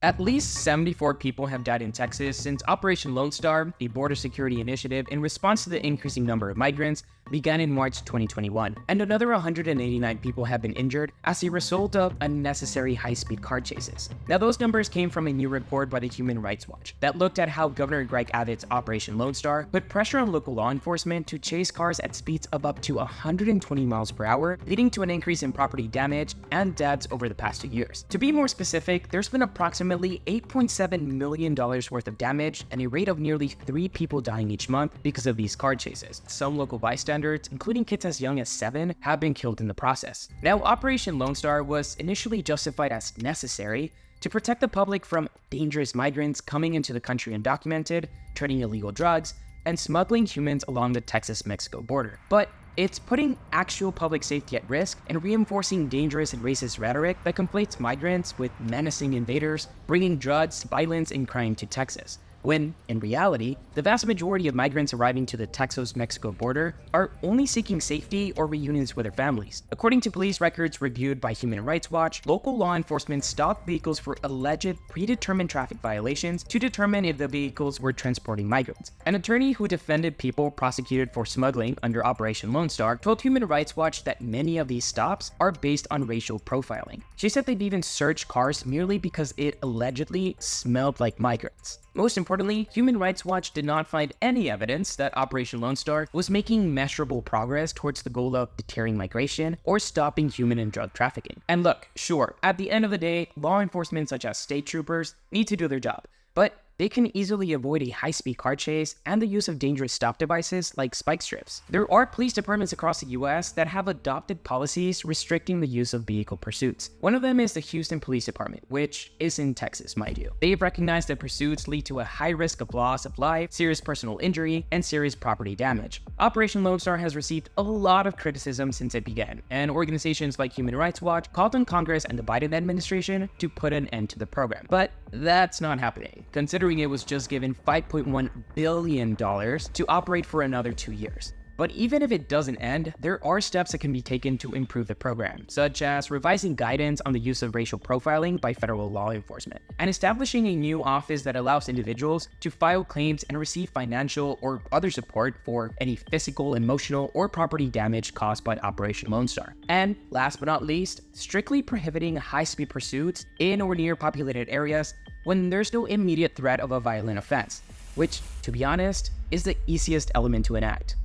At least 74 people have died in Texas since Operation Lone Star, a border security initiative in response to the increasing number of migrants, began in March 2021, and another 189 people have been injured as a result of unnecessary high-speed car chases. Now, those numbers came from a new report by the Human Rights Watch that looked at how Governor Greg Abbott's Operation Lone Star put pressure on local law enforcement to chase cars at speeds of up to 120 miles per hour, leading to an increase in property damage and deaths over the past 2 years. To be more specific, there's been approximately $8.7 million worth of damage and a rate of nearly 3 people dying each month because of these car chases. Some local bystanders, including kids as young as 7, have been killed in the process. Now, Operation Lone Star was initially justified as necessary to protect the public from dangerous migrants coming into the country undocumented, trading illegal drugs, and smuggling humans along the Texas-Mexico border. But it's putting actual public safety at risk and reinforcing dangerous and racist rhetoric that conflates migrants with menacing invaders, bringing drugs, violence, and crime to Texas, when, in reality, the vast majority of migrants arriving to the Texas-Mexico border are only seeking safety or reunions with their families. According to police records reviewed by Human Rights Watch, local law enforcement stopped vehicles for alleged predetermined traffic violations to determine if the vehicles were transporting migrants. An attorney who defended people prosecuted for smuggling under Operation Lone Star told Human Rights Watch that many of these stops are based on racial profiling. She said they've even searched cars merely because it allegedly smelled like migrants. Most importantly, Human Rights Watch did not find any evidence that Operation Lone Star was making measurable progress towards the goal of deterring migration or stopping human and drug trafficking. And look, sure, at the end of the day, law enforcement such as state troopers need to do their job, but they can easily avoid a high-speed car chase and the use of dangerous stop devices like spike strips. There are police departments across the US that have adopted policies restricting the use of vehicle pursuits. One of them is the Houston Police Department, which is in Texas, mind you. They've recognized that pursuits lead to a high risk of loss of life, serious personal injury, and serious property damage. Operation Lone Star has received a lot of criticism since it began, and organizations like Human Rights Watch called on Congress and the Biden administration to put an end to the program. But that's not happening, considering it was just given $5.1 billion to operate for another 2 years. But even if it doesn't end, there are steps that can be taken to improve the program, such as revising guidance on the use of racial profiling by federal law enforcement, and establishing a new office that allows individuals to file claims and receive financial or other support for any physical, emotional, or property damage caused by Operation Lone Star. And last but not least, strictly prohibiting high-speed pursuits in or near populated areas when there's no immediate threat of a violent offense, which, to be honest, is the easiest element to enact.